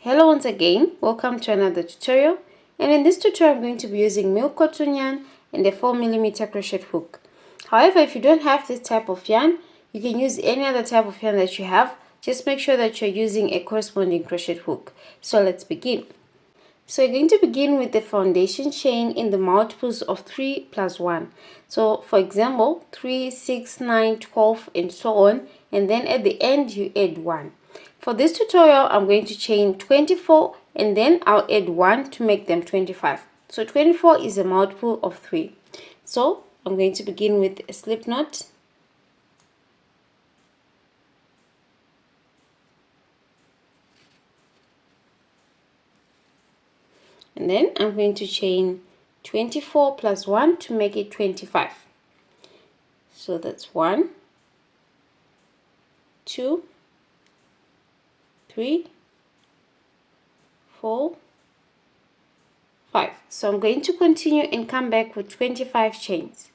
Hello once again, welcome to another tutorial, and in this tutorial I'm going to be using milk cotton yarn and a 4mm crochet hook. However, if you don't have this type of yarn, you can use any other type of yarn that you have. Just make sure that you're using a corresponding crochet hook. So let's begin. So you're going to begin with the foundation chain in the multiples of 3 plus 1. So for example, 3, 6, 9, 12 and so on, and then at the end you add 1. For this tutorial, I'm going to chain 24 and then I'll add 1 to make them 25. So 24 is a multiple of 3. So I'm going to begin with a slip knot. And then I'm going to chain 24 plus 1 to make it 25. So that's 1, 2, 3, 4, 5. So I'm going to continue and come back with 25 chains.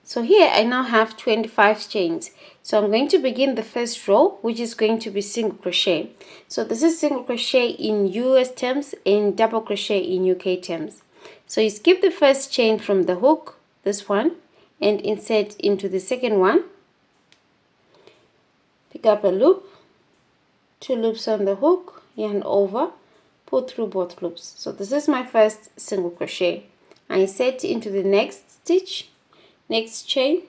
So here I now have 25 chains. So I'm going to begin the first row, which is going to be single crochet. So this is single crochet in US terms and double crochet in UK terms. So you skip the first chain from the hook, this one, and insert into the second one. Pick up a loop, 2 loops on the hook, yarn over, pull through both loops. So this is my first single crochet. I insert into the next stitch, next chain,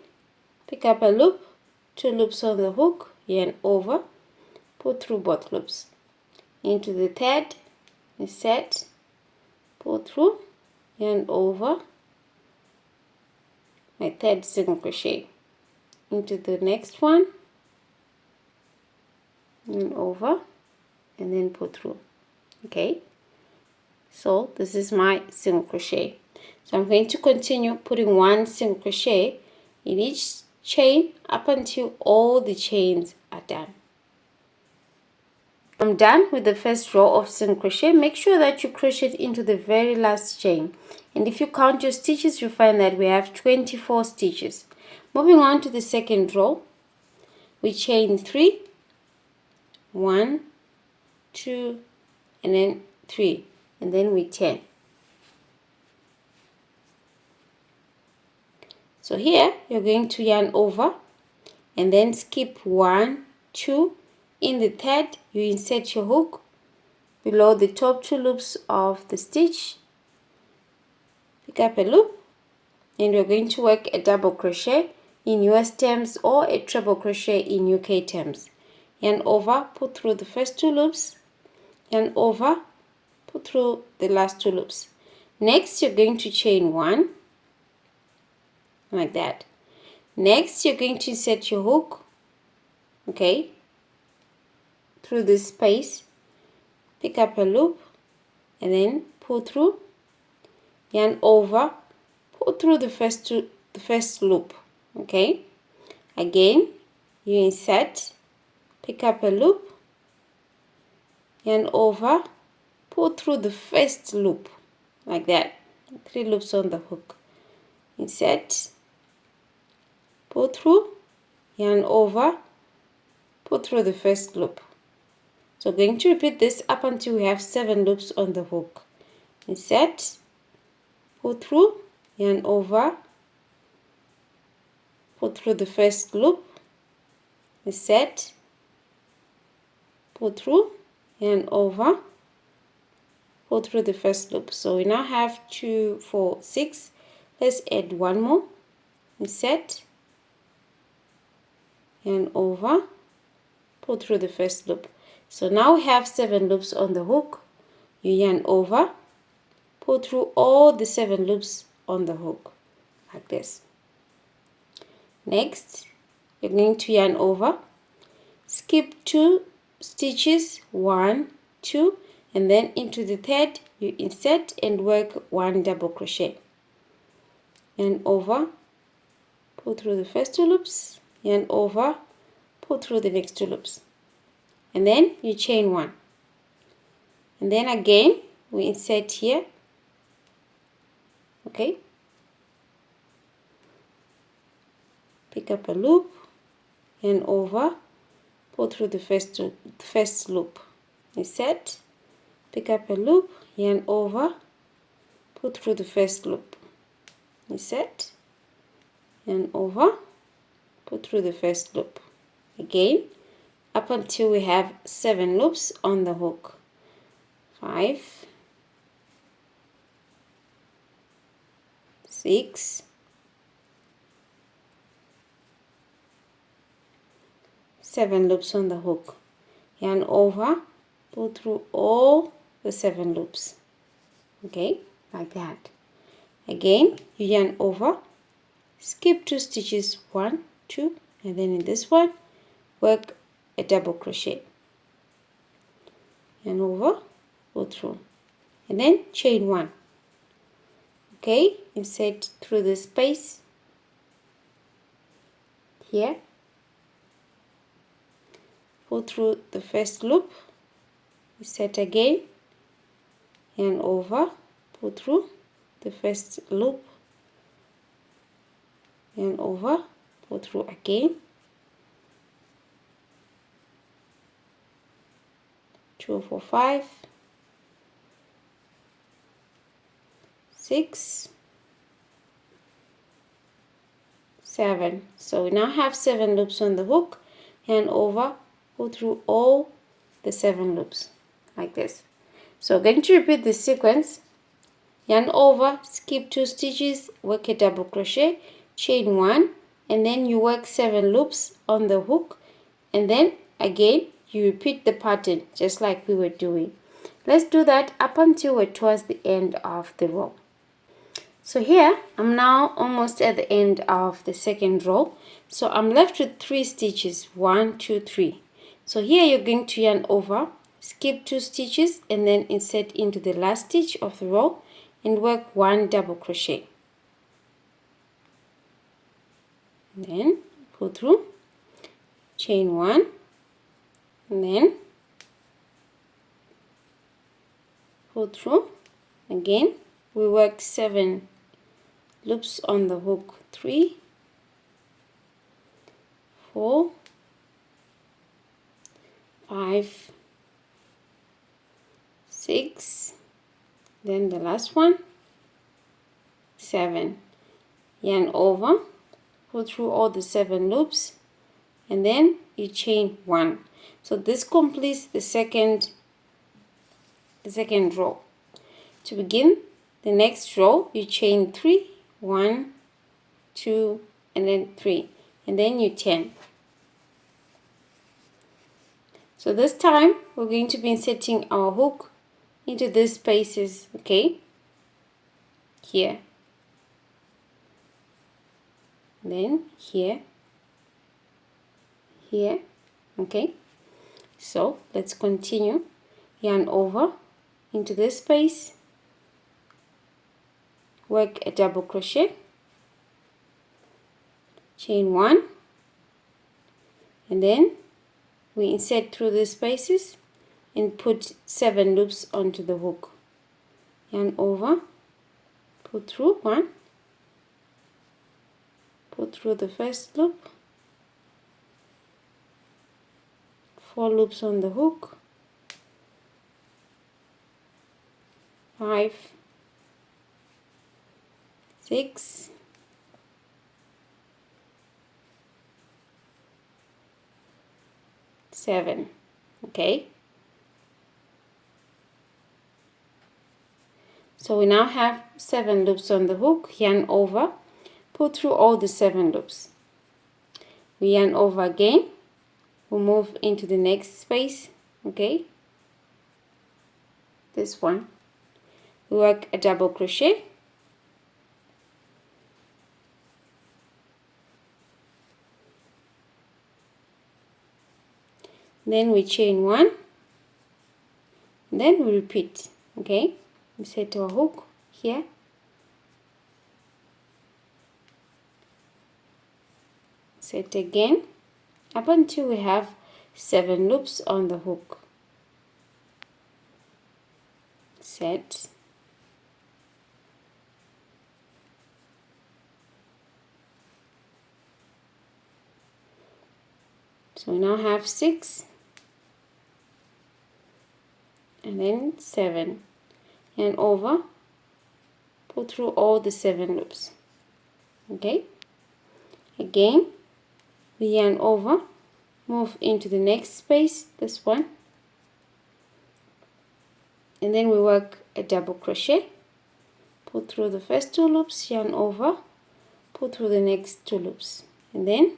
pick up a loop, 2 loops on the hook, yarn over, pull through both loops. Into the third, insert, pull through, yarn over, my third single crochet. Into the next one, yarn over, and then pull through. Okay, so this is my single crochet. So I'm going to continue putting 1 single crochet in each chain up until all the chains are done. I'm done with the first row of single crochet. Make sure that you crochet into the very last chain, and if you count your stitches, you find that we have 24 stitches. Moving on to the second row, we chain 3, 1, 2, and then 3, and then we turn. So here you're going to yarn over and then skip 1, 2. In the third, you insert your hook below the top 2 loops of the stitch. Pick up a loop, and we're going to work a double crochet in US terms or a treble crochet in UK terms. Yarn over, pull through the first 2 loops, yarn over, pull through the last 2 loops. Next, you're going to chain 1, like that. Next, you're going to insert your hook, okay, through this space, pick up a loop, and then pull through, yarn over, pull through the first loop, okay. Again, you insert, pick up a loop, yarn over, pull through the first loop, like that. 3 loops on the hook. Insert, pull through, yarn over, pull through the first loop. So we're going to repeat this up until we have 7 loops on the hook. Insert, pull through, yarn over, pull through the first loop, insert, pull through, yarn over, pull through the first loop. So we now have 2, 4, 6. Let's add 1 more. Insert, yarn over, pull through the first loop. So now we have 7 loops on the hook. You yarn over, pull through all the 7 loops on the hook, like this. Next, you're going to yarn over, skip 2 stitches, 1, 2, and then into the third, you insert and work 1 double crochet. Yarn over, pull through the first 2 loops, yarn over, pull through the next 2 loops, and then you chain 1, and then again we insert here, okay, pick up a loop, yarn over, pull through the first loop, insert, pick up a loop, yarn over, put through the first loop, insert, yarn over, put through the first loop, again up until we have 7 loops on the hook. 5, 6, 7 loops on the hook, yarn over, pull through all the 7 loops, okay, like that. Again you yarn over, skip 2 stitches, 1, 2, and then in this one work a double crochet, yarn over, pull through, and then chain 1, okay, insert through the space here, pull through the first loop, insert again, yarn over, pull through the first loop, yarn over, pull through again, 2, 4, 5, 6, 7. So we now have 7 loops on the hook, yarn over, pull through all the 7 loops like this. So we're going to repeat the sequence, yarn over, skip 2 stitches, work a double crochet, chain 1, and then you work 7 loops on the hook, and then again you repeat the pattern just like we were doing. Let's do that up until we're towards the end of the row. So here I'm now almost at the end of the second row, so I'm left with 3 stitches, 1, 2, 3. So here you're going to yarn over, skip 2 stitches, and then insert into the last stitch of the row and work 1 double crochet, then pull through, chain 1, and then pull through again. We work 7 loops on the hook, 3, 4, 5, 6, then the last one, 7. Yarn over, pull through all the 7 loops, and then you chain 1. So this completes the second row. To begin the next row, you chain 3, 1, 2, and then 3, and then you turn. So this time we're going to be inserting our hook into these spaces, okay, here, then here, here, okay. So let's continue. Yarn over into this space, work a double crochet, chain 1, and then we insert through the spaces and put 7 loops onto the hook. Yarn over, pull through 1, pull through the first loop, 4 loops on the hook, 5, 6, 7, okay. So we now have 7 loops on the hook, yarn over, pull through all the 7 loops. We yarn over again, we'll move into the next space, okay, this one. We work a double crochet, then we chain 1, then we repeat, okay. We set our hook here, set again up until we have 7 loops on the hook, set, so we now have 6, and then 7, yarn over, pull through all the 7 loops. Okay, again we yarn over, move into the next space, this one, and then we work a double crochet, pull through the first 2 loops, yarn over, pull through the next 2 loops, and then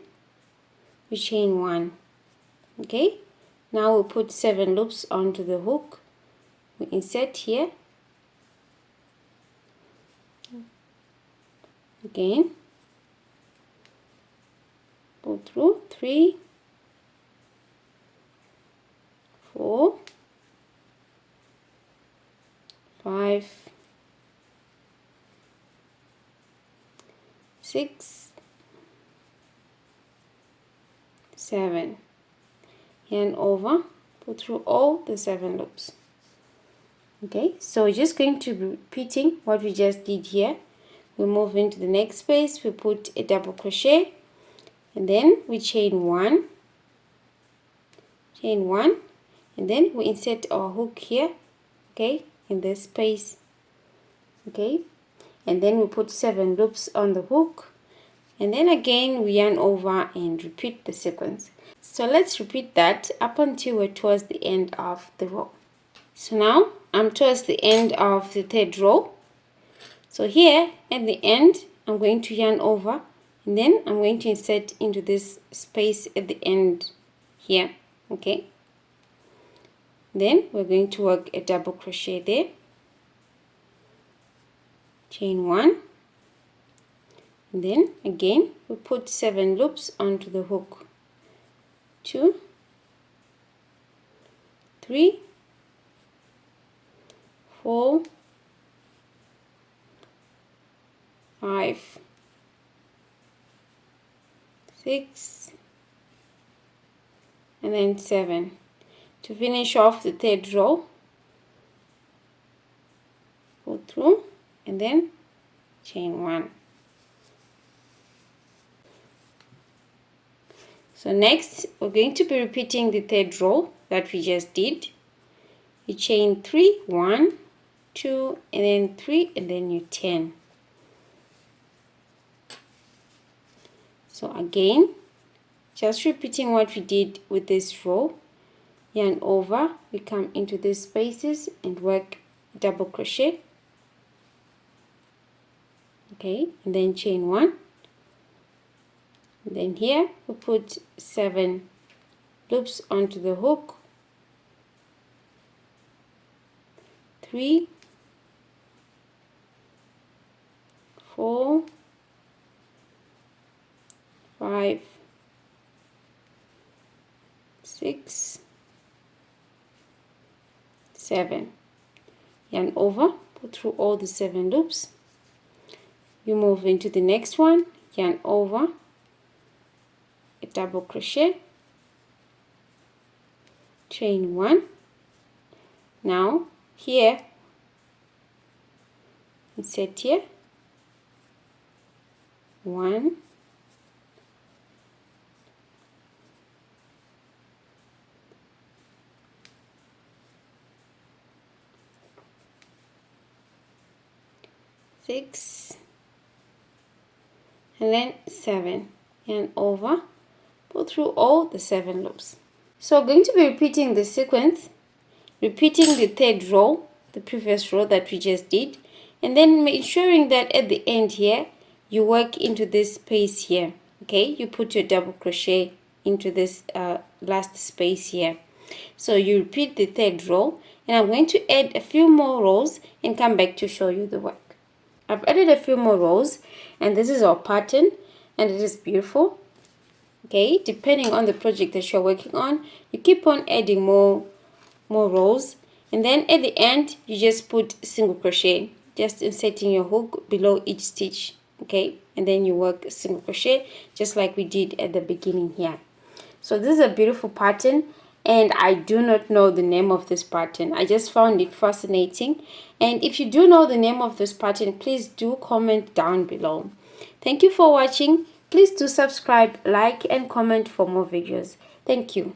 we chain 1. Okay, now we'll put 7 loops onto the hook. We insert here, again, pull through 3, 4, 5, 6, 7, yarn over, pull through all the 7 loops. Okay, so we're just going to be repeating what we just did here. We move into the next space, we put a double crochet, and then we chain 1, and then we insert our hook here, okay, in this space, okay, and then we put 7 loops on the hook, and then again we yarn over and repeat the sequence. So let's repeat that up until we're towards the end of the row. So now I'm towards the end of the 3rd row. So here at the end I'm going to yarn over, and then I'm going to insert into this space at the end here. Okay, then we're going to work a double crochet there, chain 1, and then again we put 7 loops onto the hook. 2, 3, 4, 5, 6, and then 7. To finish off the 3rd row, pull through and then chain 1. So next we're going to be repeating the 3rd row that we just did. You chain 3, 1, 2, and then 3, and then you turn. So again, just repeating what we did with this row, yarn over, we come into these spaces and work double crochet, okay, and then chain 1, and then here we put 7 loops onto the hook, 3, 4, 5, 6, 7, yarn over, pull through all the 7 loops, you move into the next one, yarn over, a double crochet, chain 1. Now here insert here 1, 6, and then 7, yarn over, pull through all the 7 loops. So I'm going to be repeating the sequence, repeating the 3rd row, the previous row that we just did, and then ensuring that at the end here you work into this space here. Okay, you put your double crochet into this last space here. So you repeat the 3rd row, and I'm going to add a few more rows and come back to show you the work. I've added a few more rows, and this is our pattern, and it is beautiful. Okay, depending on the project that you're working on, you keep on adding more rows, and then at the end you just put single crochet, just inserting your hook below each stitch. Okay, and then you work single crochet just like we did at the beginning here. So this is a beautiful pattern, and I do not know the name of this pattern. I just found it fascinating, and if you do know the name of this pattern, please do comment down below. Thank you for watching. Please do subscribe, like, and comment for more videos. Thank you.